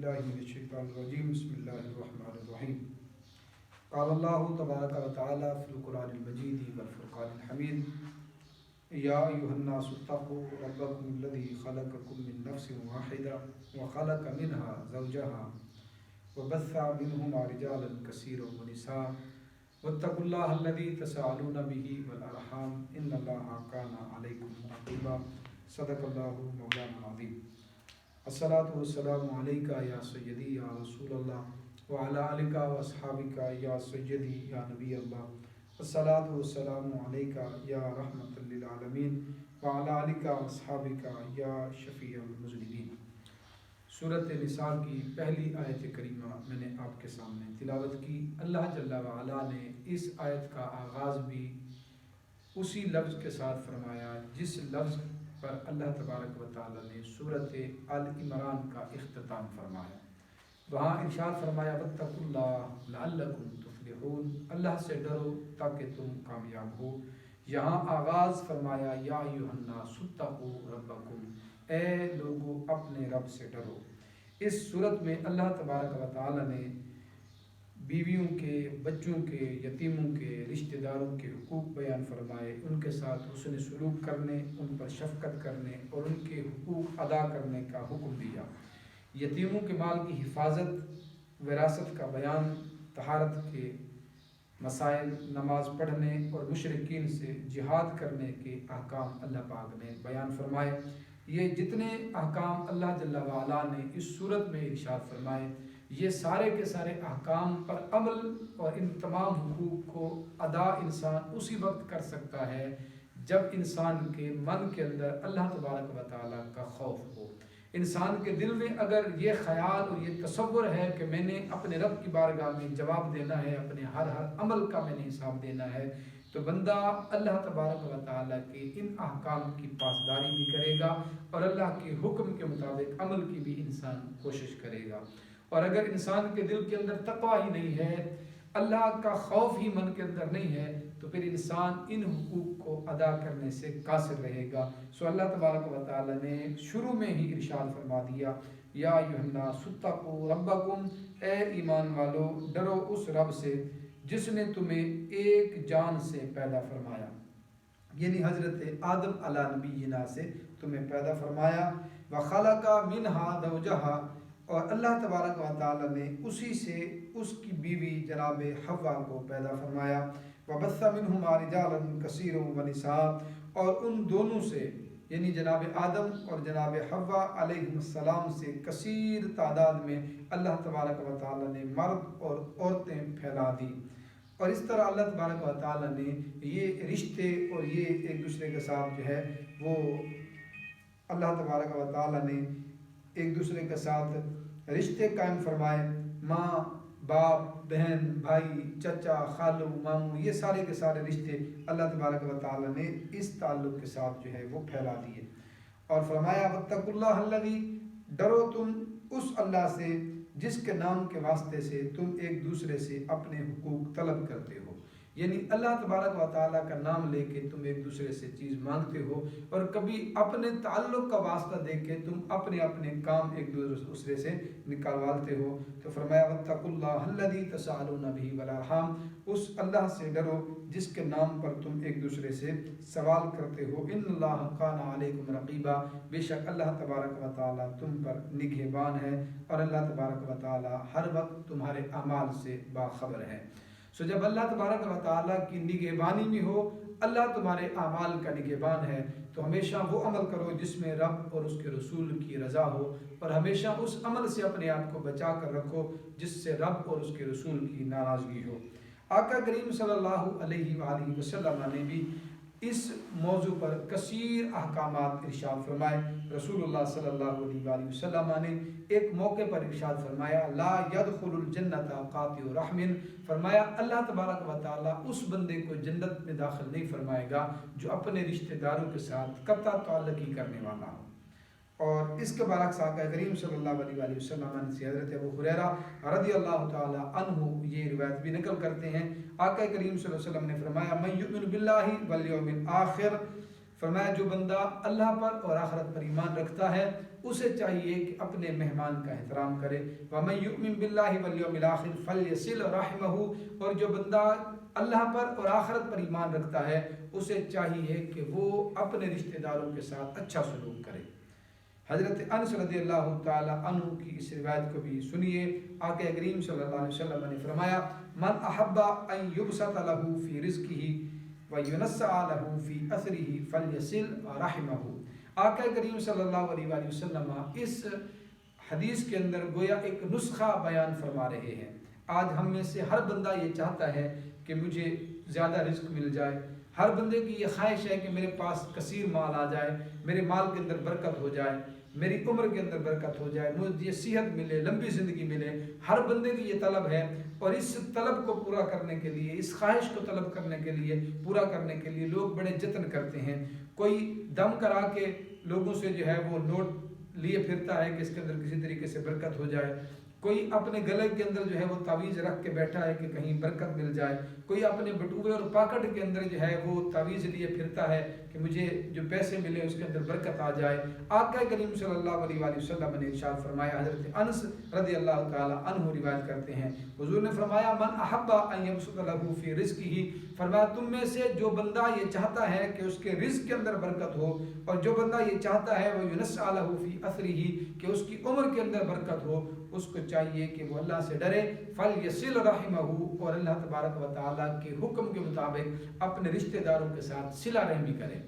باللہ من الشیطان الرجیم بسم اللہ الرحمن الرحیم قال اللہ تبارک و تعالی فی القرآن المجید والفرقان الحمید یا ایھا الناس اتقوا ربکم الذی خلقکم من نفس واحدہ وخلق منها زوجها وبث منہما رجالا کثیرا ونساء واتقوا اللہ الذی تساءلون به والارحام ان اللہ کان علیکم رقیبا صدق اللہ مولانا العظیم۔ الصلاۃ والسلام علیکہ یا سیدی یا رسول اللہ وعلی آلکہ واصحابکہ یا سیدی یا نبی اللہ۔ الصلاۃ والسلام علیکہ یا رحمۃ للعالمین وعلی آلکہ واصحابکہ یا شفیع المذنبین۔ سورۃ نساء کی پہلی آیت کریمہ میں نے آپ کے سامنے تلاوت کی۔ اللہ جل وعلا نے اس آیت کا آغاز بھی اسی لفظ کے ساتھ فرمایا جس لفظ پر اللہ تبارک و تعالی نے سورۃ آل عمران کا اختتام فرمایا۔ وہاں ارشاد فرمایا واتقوا اللہ لعلکم تفلحون، اللہ سے ڈرو تاکہ تم کامیاب ہو۔ یہاں آغاز فرمایا یا ایھا الناس اتقوا ربکم، اے لوگو اپنے رب سے ڈرو۔ اس صورت میں اللہ تبارک و تعالی نے بیویوں کے، بچوں کے، یتیموں کے، رشتہ داروں کے حقوق بیان فرمائے، ان کے ساتھ حسن سلوک کرنے، ان پر شفقت کرنے اور ان کے حقوق ادا کرنے کا حکم دیا۔ یتیموں کے مال کی حفاظت، وراثت کا بیان، طہارت کے مسائل، نماز پڑھنے اور مشرکین سے جہاد کرنے کے احکام اللہ پاک نے بیان فرمائے۔ یہ جتنے احکام اللہ جل وعلا نے اس صورت میں ارشاد فرمائے، یہ سارے کے سارے احکام پر عمل اور ان تمام حقوق کو ادا انسان اسی وقت کر سکتا ہے جب انسان کے من کے اندر اللہ تبارک و تعالیٰ کا خوف ہو۔ انسان کے دل میں اگر یہ خیال اور یہ تصور ہے کہ میں نے اپنے رب کی بارگاہ میں جواب دینا ہے، اپنے ہر عمل کا میں نے حساب دینا ہے، تو بندہ اللہ تبارک و تعالیٰ کے ان احکام کی پاسداری بھی کرے گا اور اللہ کے حکم کے مطابق عمل کی بھی انسان کوشش کرے گا۔ اور اگر انسان کے دل کے اندر تقوی ہی نہیں ہے، اللہ کا خوف ہی من کے اندر نہیں ہے، تو پھر انسان ان حقوق کو ادا کرنے سے قاصر رہے گا۔ سو اللہ تبارک و تعالی نے شروع میں ہی ارشاد فرما دیا یا ایھا الناس اتقوا ربکم، اے ایمان والو ڈرو اس رب سے جس نے تمہیں ایک جان سے پیدا فرمایا، یعنی حضرت آدم علیہ نبینا سے تمہیں پیدا فرمایا۔ وخلق منہا زوجہا، اور اللہ تبارک و تعالی نے اسی سے اس کی بیوی جناب حوا کو پیدا فرمایا۔ وبث منہما رجالا کثیرا ونساء، اور ان دونوں سے یعنی جناب آدم اور جناب حوا علیہ السلام سے کثیر تعداد میں اللہ تبارک و تعالی نے مرد اور عورتیں پھیلا دی۔ اور اس طرح اللہ تبارک و تعالی نے یہ رشتے اور یہ ایک دوسرے کے ساتھ جو ہے وہ اللہ تبارک و تعالی نے ایک دوسرے کے ساتھ رشتے قائم فرمائے۔ ماں، باپ، بہن، بھائی، چچا، خالو، ماموں، یہ سارے کے سارے رشتے اللہ تبارک و تعالی نے اس تعلق کے ساتھ جو ہے وہ پھیلا دیے۔ اور فرمایا واتقوا اللہ الذی، ڈرو تم اس اللہ سے جس کے نام کے واسطے سے تم ایک دوسرے سے اپنے حقوق طلب کرتے ہو، یعنی اللہ تبارک و تعالیٰ کا نام لے کے تم ایک دوسرے سے چیز مانگتے ہو، اور کبھی اپنے تعلق کا واسطہ دے کے تم اپنے اپنے کام ایک دوسرے سے نکالوالتے ہو۔ تو فرمایا واتقوا اللہ الذی تساءلون بہ والارحام، اس اللہ سے ڈرو جس کے نام پر تم ایک دوسرے سے سوال کرتے ہو۔ ان اللہ کان علیکم رقیبا، بے شک اللہ تبارک و تعالیٰ تم پر نگہبان ہے اور اللہ تبارک و تعالیٰ ہر وقت تمہارے اعمال سے باخبر ہے۔ سو جب اللہ تبارک و تعالیٰ کی نگہبانی میں ہو، اللہ تمہارے اعمال کا نگہبان ہے، تو ہمیشہ وہ عمل کرو جس میں رب اور اس کے رسول کی رضا ہو، اور ہمیشہ اس عمل سے اپنے آپ کو بچا کر رکھو جس سے رب اور اس کے رسول کی ناراضگی ہو۔ آقا کریم صلی اللہ علیہ وآلہ وسلم نے بھی اس موضوع پر کثیر احکامات ارشاد فرمائے۔ رسول اللہ صلی اللہ علیہ وآلہ وسلم نے ایک موقع پر ارشاد فرمایا لا يدخل الجنت قاطع رحم، فرمایا اللہ تبارک و تعالیٰ اس بندے کو جنت میں داخل نہیں فرمائے گا جو اپنے رشتہ داروں کے ساتھ قطع تعلقی کرنے والا ہو۔ اور اس کے برعکس آقا کریم صلی اللہ علیہ وآلہ وسلم سے حضرت ابو ہریرہ رضی اللہ تعالی عنہ یہ روایت بھی نقل کرتے ہیں، آقا کریم صلی اللہ علیہ وسلم نے فرمایا من یؤمن باللہ والیوم الآخر، فرمایا جو بندہ اللہ پر اور آخرت پر ایمان رکھتا ہے اسے چاہیے کہ اپنے مہمان کا احترام کرے۔ وَمَن يُؤْمِن بِاللَّهِ وَالْيَوْمِ الْآخِرِ فَلْيَصِلْ رَحِمَهُ، اور جو بندہ اللہ پر اور آخرت پر ایمان رکھتا ہے اسے چاہیے کہ وہ اپنے رشتہ داروں کے ساتھ اچھا سلوک کرے۔ حضرت انس رضی اللہ تعالی عنہ کی اس روایت کو بھی سنیے۔ آقا کریم صلی اللہ علیہ وسلم نے فرمایا من احب ان یبسط له فی رزقہ وینسع له فی اثرہ فلیصل رحمہ۔ آقا کریم صلی اللہ علیہ وآلہ وسلم اس حدیث کے اندر گویا ایک نسخہ بیان فرما رہے ہیں۔ آج ہم میں سے ہر بندہ یہ چاہتا ہے کہ مجھے زیادہ رزق مل جائے، ہر بندے کی یہ خواہش ہے کہ میرے پاس کثیر مال آ جائے، میرے مال کے اندر برکت ہو جائے، میری عمر کے اندر برکت ہو جائے، مجھے صحت ملے، لمبی زندگی ملے۔ ہر بندے کی یہ طلب ہے، اور اس طلب کو پورا کرنے کے لیے، اس خواہش کو طلب کرنے کے لیے، پورا کرنے کے لیے لوگ بڑے جتن کرتے ہیں۔ کوئی دم کرا کے لوگوں سے جو ہے وہ نوٹ لیے پھرتا ہے کہ اس کے اندر کسی طریقے سے برکت ہو جائے، کوئی اپنے گلے کے اندر جو ہے وہ تعویذ رکھ کے بیٹھا ہے کہ کہیں برکت مل جائے، کوئی اپنے بٹوے اور پاکٹ کے اندر جو ہے وہ تعویذ لیے پھرتا ہے کہ مجھے جو پیسے ملے اس کے اندر برکت آ جائے۔ آقا کریم صلی اللہ علیہ وآلہ وسلم نے ارشاد فرمایا، حضرت انس رضی اللہ تعالی عنہ روایت کرتے ہیں، حضور نے فرمایا من احب ان یبسط له فی رزقہ، فرمایا تم میں سے جو بندہ یہ چاہتا ہے کہ اس کے رزق کے اندر برکت ہو، اور جو بندہ یہ چاہتا ہے وہ ینسع له فی اثرہ، کہ اس کی عمر کے اندر برکت ہو، اس کو چاہیے کہ وہ اللہ سے ڈرے، فلیصل رحمہ، اور اللہ تبارک و تعالیٰ کے حکم کے مطابق اپنے رشتہ داروں کے ساتھ صلہ رحمی کرے۔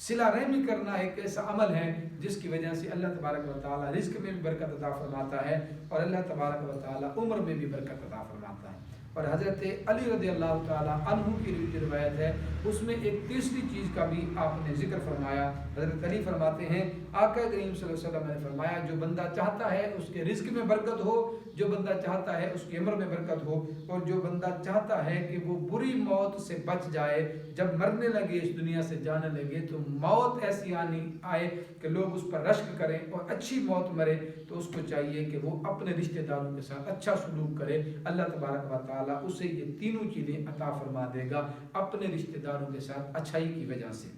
صلہ رحمی کرنا ایک ایسا عمل ہے جس کی وجہ سے اللہ تبارک و تعالیٰ رزق میں بھی برکت عطا فرماتا ہے، اور اللہ تبارک و تعالیٰ عمر میں بھی برکت عطا فرماتا ہے۔ اور حضرت علی رضی اللہ تعالیٰ عنہ کی جو روایت ہے اس میں ایک تیسری چیز کا بھی آپ نے ذکر فرمایا۔ حضرت علی فرماتے ہیں آقا کریم صلی اللہ علیہ وسلم نے فرمایا جو بندہ چاہتا ہے اس کے رزق میں برکت ہو، جو بندہ چاہتا ہے اس کی عمر میں برکت ہو، اور جو بندہ چاہتا ہے کہ وہ بری موت سے بچ جائے، جب مرنے لگے اس دنیا سے جانے لگے تو موت ایسی آنی آئے کہ لوگ اس پر رشک کریں اور اچھی موت مرے، تو اس کو چاہیے کہ وہ اپنے رشتہ داروں کے ساتھ اچھا سلوک کرے۔ اللہ تبارک و تعالیٰ اسے یہ تینوں چیزیں عطا فرما دے گا اپنے رشتہ داروں کے ساتھ اچھائی کی وجہ سے۔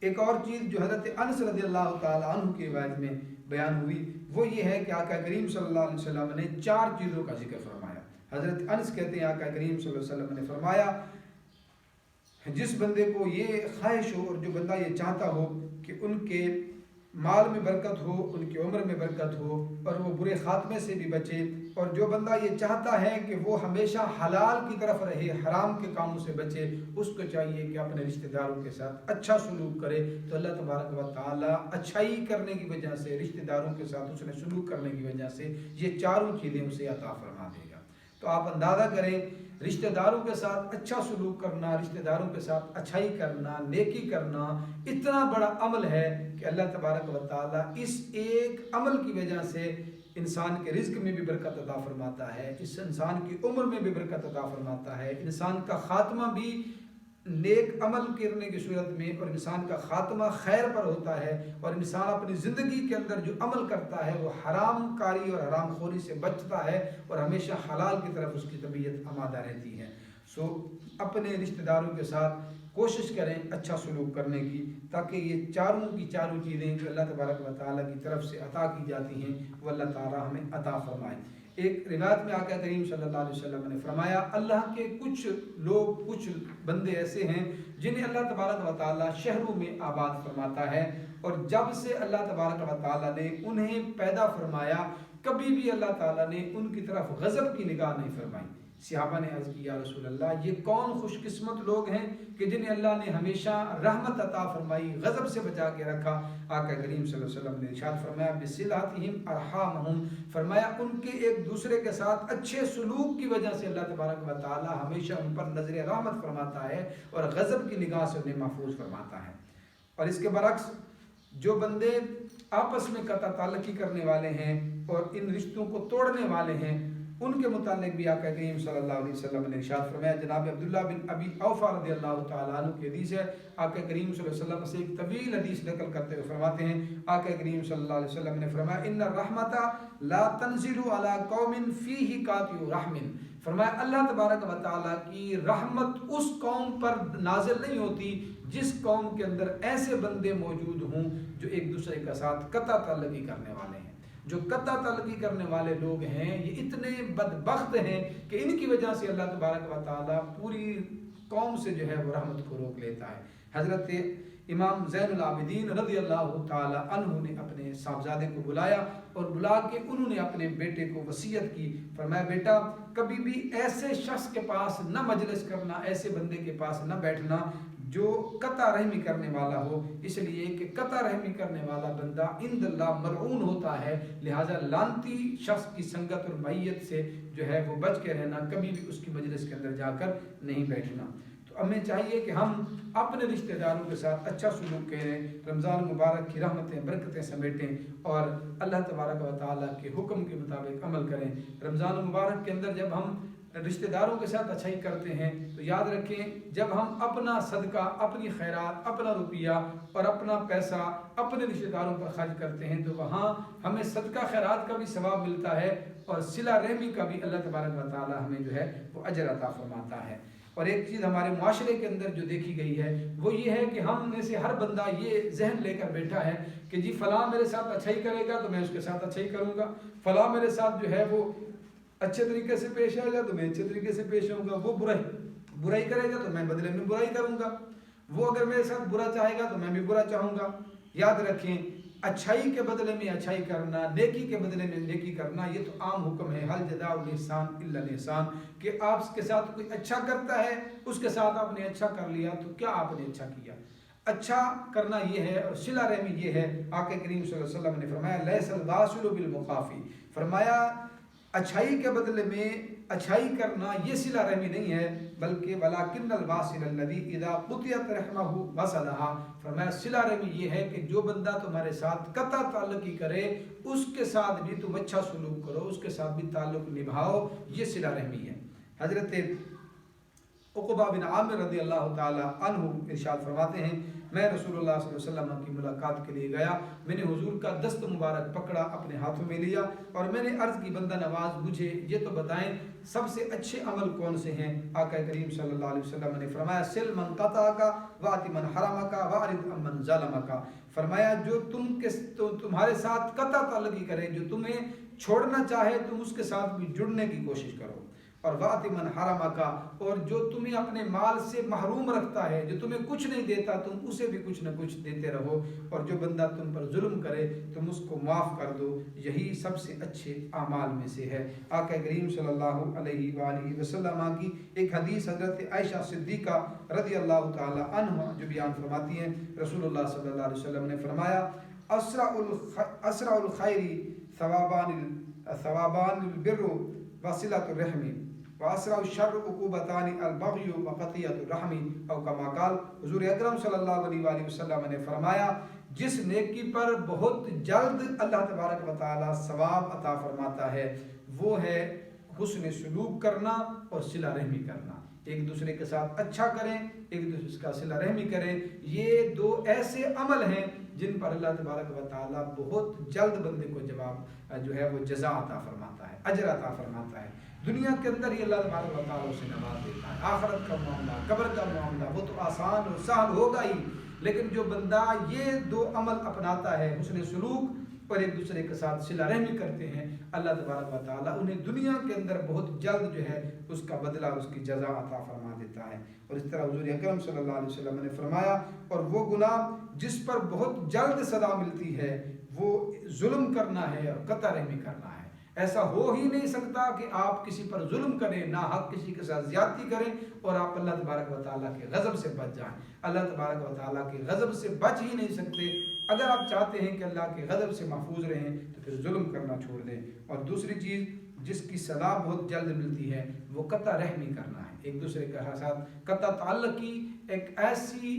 ایک اور چیز جو حضرت انس رضی اللہ تعالیٰ عنہ کی روایت میں بیان ہوئی وہ یہ ہے کہ آقا کریم صلی اللہ علیہ وسلم نے 4 چیزوں کا ذکر فرمایا۔ حضرت انس کہتے ہیں آقا کریم صلی اللہ علیہ وسلم نے فرمایا جس بندے کو یہ خواہش ہو اور جو بندہ یہ چاہتا ہو کہ ان کے مال میں برکت ہو، ان کی عمر میں برکت ہو، اور وہ برے خاتمے سے بھی بچے، اور جو بندہ یہ چاہتا ہے کہ وہ ہمیشہ حلال کی طرف رہے، حرام کے کاموں سے بچے، اس کو چاہیے کہ اپنے رشتہ داروں کے ساتھ اچھا سلوک کرے، تو اللہ تبارک و تعالیٰ اچھائی کرنے کی وجہ سے، رشتہ داروں کے ساتھ اس نے سلوک کرنے کی وجہ سے یہ 4 چیزیں اسے عطا فرما دے گا۔ تو آپ اندازہ کریں رشتہ داروں کے ساتھ اچھا سلوک کرنا، رشتہ داروں کے ساتھ اچھائی کرنا، نیکی کرنا اتنا بڑا عمل ہے کہ اللہ تبارک و تعالیٰ اس ایک عمل کی وجہ سے انسان کے رزق میں بھی برکت عطا فرماتا ہے، اس انسان کی عمر میں بھی برکت عطا فرماتا ہے، انسان کا خاتمہ بھی نیک عمل کرنے کی صورت میں، اور انسان کا خاتمہ خیر پر ہوتا ہے، اور انسان اپنی زندگی کے اندر جو عمل کرتا ہے وہ حرام کاری اور حرام خوری سے بچتا ہے، اور ہمیشہ حلال کی طرف اس کی طبیعت آمادہ رہتی ہے۔ اپنے رشتہ داروں کے ساتھ کوشش کریں اچھا سلوک کرنے کی، تاکہ یہ 4 کی 4 چیزیں جو اللہ تبارک و تعالیٰ کی طرف سے عطا کی جاتی ہیں وہ اللہ تعالیٰ ہمیں عطا فرمائے۔ ایک روایت میں آقا کریم صلی اللہ علیہ وسلم نے فرمایا اللہ کے کچھ لوگ، کچھ بندے ایسے ہیں جنہیں اللہ تبارک و تعالیٰ شہروں میں آباد فرماتا ہے، اور جب سے اللہ تبارک و تعالیٰ نے انہیں پیدا فرمایا کبھی بھی اللہ تعالیٰ نے ان کی طرف غضب کی نگاہ نہیں فرمائی۔ صحابہ نے عرض کی یا رسول اللہ یہ کون خوش قسمت لوگ ہیں کہ جنہیں اللہ نے ہمیشہ رحمت عطا فرمائی، غضب سے بچا کے رکھا۔ آقا کریم صلی اللہ علیہ وسلم نے ارشاد فرمایا بصلاتہم ارحامہم، فرمایا ان کے ایک دوسرے کے ساتھ اچھے سلوک کی وجہ سے اللہ تبارک و تعالی ہمیشہ ان پر نظر رحمت فرماتا ہے اور غضب کی نگاہ سے انہیں محفوظ فرماتا ہے۔ اور اس کے برعکس جو بندے آپس میں قطع تعلقی کرنے والے ہیں اور ان رشتوں کو توڑنے والے ہیں، ان کے متعلق بھی آقا کریم صلی اللہ علیہ وسلم نے ارشاد فرمایا. جناب عبداللہ بن ابی اوفا رضی اللہ تعالیٰ عنہ کی حدیث ہے. آقا کریم صلی اللہ علیہ وسلم سے ایک طویل حدیث نقل کرتے ہوئے فرماتے ہیں, آقا کریم صلی اللہ علیہ وسلم نے فرمایا ان الرحمت لا تنزل علی قوم فیہ قاطع رحم. فرمایا اللہ تبارک و تعالیٰ کی رحمت اس قوم پر نازل نہیں ہوتی جس قوم کے اندر ایسے بندے موجود ہوں جو ایک دوسرے کے ساتھ قطع تعلقی کرنے والے ہیں. جو قطع تعلقی کرنے والے لوگ ہیں یہ اتنے بدبخت ہیں کہ ان کی وجہ سے اللہ تبارک و تعالیٰ پوری قوم سے جو ہے وہ رحمت کو روک لیتا ہے. حضرت امام زین العابدین رضی اللہ تعالیٰ عنہ نے اپنے صاحبزادے کو بلایا اور بلا کے انہوں نے اپنے بیٹے کو وصیت کی. فرمایا بیٹا کبھی بھی ایسے شخص کے پاس نہ مجلس کرنا, ایسے بندے کے پاس نہ بیٹھنا جو قطع رحمی کرنے والا ہو, اس لیے کہ قطع رحمی کرنے والا بندہ عند اللہ ملعون ہوتا ہے. لہٰذا لعنتی شخص کی سنگت اور معیت سے جو ہے وہ بچ کے رہنا, کبھی بھی اس کی مجلس کے اندر جا کر نہیں بیٹھنا. تو ہمیں چاہیے کہ ہم اپنے رشتہ داروں کے ساتھ اچھا سلوک کریں, رمضان مبارک کی رحمتیں برکتیں سمیٹیں اور اللہ تبارک و تعالیٰ کے حکم کے مطابق عمل کریں. رمضان مبارک کے اندر جب ہم رشتہ داروں کے ساتھ اچھائی کرتے ہیں تو یاد رکھیں جب ہم اپنا صدقہ, اپنی خیرات, اپنا روپیہ اور اپنا پیسہ اپنے رشتہ داروں پر خرچ کرتے ہیں تو وہاں ہمیں صدقہ خیرات کا بھی ثواب ملتا ہے اور صلہ رحمی کا بھی اللہ تبارک و تعالیٰ ہمیں جو ہے وہ اجر عطا فرماتا ہے. اور ایک چیز ہمارے معاشرے کے اندر جو دیکھی گئی ہے وہ یہ ہے کہ ہم میں سے ہر بندہ یہ ذہن لے کر بیٹھا ہے کہ جی فلاں میرے ساتھ اچھائی کرے گا تو میں اس کے ساتھ اچھائی کروں گا, فلاں میرے ساتھ جو ہے وہ اچھے طریقے سے پیش آئے گا تو میں اچھے طریقے سے پیش آؤں گا, وہ برائی کرے گا تو میں بدلے میں برائی کروں گا, وہ اگر میرے ساتھ برا چاہے گا تو میں بھی برا چاہوں گا. یاد رکھیں اچھائی کے بدلے میں اچھائی کرنا, نیکی کے بدلے میں نیکی کرنا یہ تو عام حکم ہے. حل جزاء الاحسان الا الاحسان, کہ آپ کے ساتھ کوئی اچھا کرتا ہے اس کے ساتھ آپ نے اچھا کر لیا تو کیا آپ نے اچھا کیا. اچھا کرنا یہ ہے اور صلہ رحمی یہ ہے. آقا کریم صلی اللہ علیہ وسلم نے فرمایا لیس الواصل بالمقافی, فرمایا اچھائی کے بدلے میں اچھائی کرنا یہ صلہ رحمی نہیں ہے بلکہ ولکن الواصل الذی اذا قطعت رحمہ وصلھا. فرمایا صلہ رحمی یہ ہے کہ جو بندہ تمہارے ساتھ قطع تعلقی کرے اس کے ساتھ بھی تم اچھا سلوک کرو, اس کے ساتھ بھی تعلق نبھاؤ, یہ صلہ رحمی ہے. حضرت عقبہ بن عامر رضی اللہ تعالی عنہ ارشاد فرماتے ہیں میں رسول اللہ صلی اللہ علیہ وسلم کی ملاقات کے لیے گیا, میں نے حضور کا دست مبارک پکڑا, اپنے ہاتھوں میں لیا اور میں نے عرض کی بندہ نواز مجھے یہ تو بتائیں سب سے اچھے عمل کون سے ہیں. آقا کریم صلی اللہ علیہ وسلم نے فرمایا سل من قطعک واعط من حرمک واعرض عن من ظلمک. فرمایا جو تمہارے ساتھ قطع تعلقی کرے, جو تمہیں چھوڑنا چاہے تم اس کے ساتھ بھی جڑنے کی کوشش کرو, اور واعط من حرمک, اور جو تمہیں اپنے مال سے محروم رکھتا ہے, جو تمہیں کچھ نہیں دیتا تم اسے بھی کچھ نہ کچھ دیتے رہو, اور جو بندہ تم پر ظلم کرے تم اس کو معاف کر دو, یہی سب سے اچھے اعمال میں سے ہے. آقا کریم صلی اللہ علیہ وآلہ وسلم کی ایک حدیث حضرت عائشہ صدیقہ رضی اللہ تعالی عنہ جو بیان فرماتی ہیں رسول اللہ صلی اللہ علیہ وسلم نے فرمایا اسرع الخیر ثوابان البر وصلۃ الرحم واسرع الشر عقوبتان البغي وقطيعة الرحم او کما قال. حضور اکرم صلی اللہ علیہ وآلہ وسلم نے فرمایا جس نیکی پر بہت جلد اللہ تبارک و تعالی ثواب عطا فرماتا ہے وہ ہے حسن سلوک کرنا اور صلہ رحمی کرنا. ایک دوسرے کے ساتھ اچھا کریں, ایک دوسرے کا صلہ رحمی کریں. یہ دو ایسے عمل ہیں جن پر اللہ تبارک و تعالی بہت جلد بندے کو جواب جو ہے وہ جزا عطا فرماتا ہے, اجر عطا فرماتا ہے. دنیا کے اندر ہی اللہ تبارک و تعالی اسے نواز دیتا ہے. آخرت کا معاملہ, قبر کا معاملہ وہ تو آسان اور سہل ہوگا ہی, لیکن جو بندہ یہ دو عمل اپناتا ہے حسن سلوک اور ایک دوسرے کے ساتھ صلہ رحمی کرتے ہیں, اللہ تبارک و تعالیٰ انہیں دنیا کے اندر بہت جلد جو ہے اس کا بدلہ, اس کی جزا عطا فرما دیتا ہے. اور اس طرح حضور اکرم صلی اللہ علیہ وسلم نے فرمایا اور وہ گناہ جس پر بہت جلد سزا ملتی ہے وہ ظلم کرنا ہے اور قطع رحمی کرنا ہے. ایسا ہو ہی نہیں سکتا کہ آپ کسی پر ظلم کریں, نہ حق کسی کے ساتھ زیادتی کریں اور آپ اللہ تبارک و تعالیٰ کے غضب سے بچ جائیں. اللہ تبارک و تعالیٰ کے غضب سے بچ ہی نہیں سکتے. اگر آپ چاہتے ہیں کہ اللہ کے غضب سے محفوظ رہیں تو پھر ظلم کرنا چھوڑ دیں. اور دوسری چیز جس کی سزا بہت جلد ملتی ہے وہ قطع رحمی کرنا ہے. ایک دوسرے کے ساتھ قطع تعلق کی ایک ایسی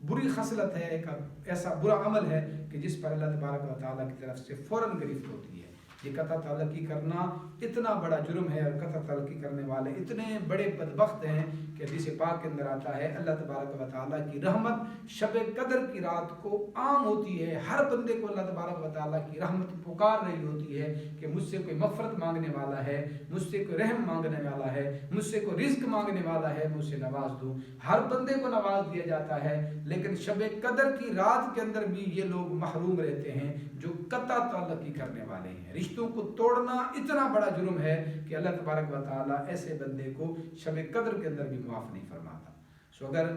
بری خصلت ہے, ایک ایسا برا عمل ہے کہ جس پر اللہ تبارک و تعالیٰ کی طرف سے فوراً گرفت ہوتی ہے. یہ قطع تعلقی کرنا اتنا بڑا جرم ہے، اور قطع تعلقی کرنے والے اتنے بڑے بدبخت ہیں کہ حدیث پاک کے اندر آتا ہے اللہ تبارک و تعالیٰ کی رحمت شب قدر کی رات کو عام ہوتی ہے، ہر بندے کو اللہ تبارک و تعالیٰ کی رحمت پکار رہی ہوتی ہے کہ مجھ سے کوئی مغفرت مانگنے والا ہے، مجھ سے کوئی رحم مانگنے والا ہے، مجھ سے کوئی رزق مانگنے والا ہے، میں اسے نواز دوں۔ ہر بندے کو نواز دیا جاتا ہے، لیکن شب قدر کی رات کے اندر بھی یہ لوگ محروم رہتے ہیں جو قطع تعلقی کرنے والے ہیں۔ رشتوں کو توڑنا اتنا بڑا جرم ہے کہ اللہ تبارک و تعالیٰ ایسے بندے کو شب قدر کے اندر بھی معاف نہیں فرماتا۔ سو اگر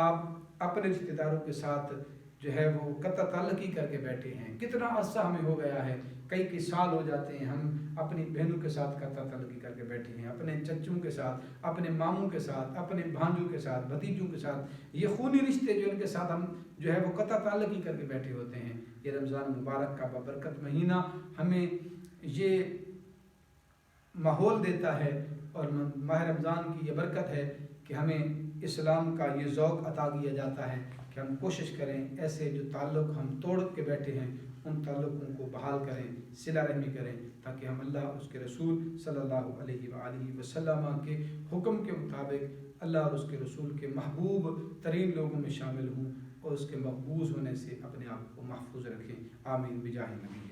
آپ اپنے رشتہ داروں کے ساتھ جو ہے وہ قطع تعلقی کر کے بیٹھے ہیں، کتنا عرصہ ہمیں ہو گیا ہے، کئی سال ہو جاتے ہیں، ہم اپنی بہنوں کے ساتھ قطع تعلقی کر کے بیٹھے ہیں، اپنے چچوں کے ساتھ، اپنے ماموں کے ساتھ، اپنے بھانجوں کے ساتھ، بھتیجوں کے ساتھ، یہ خونی رشتے جو ان کے ساتھ ہم جو ہے وہ قطع تعلقی کر کے بیٹھے ہوتے ہیں۔ یہ رمضان مبارک کا بابرکت مہینہ ہمیں یہ ماحول دیتا ہے، اور ماہ رمضان کی یہ برکت ہے کہ ہمیں اسلام کا یہ ذوق عطا کیا جاتا ہے کہ ہم کوشش کریں ایسے جو تعلق ہم توڑ کے بیٹھے ہیں ان تعلقوں کو بحال کریں، صلہ رحمی کریں، تاکہ ہم اللہ اس کے رسول صلی اللہ علیہ وآلہ وسلم کے حکم کے مطابق اللہ اور اس کے رسول کے محبوب ترین لوگوں میں شامل ہوں، اور اس کے مقبوض ہونے سے اپنے آپ کو محفوظ رکھیں۔ آمین بجاہ نبی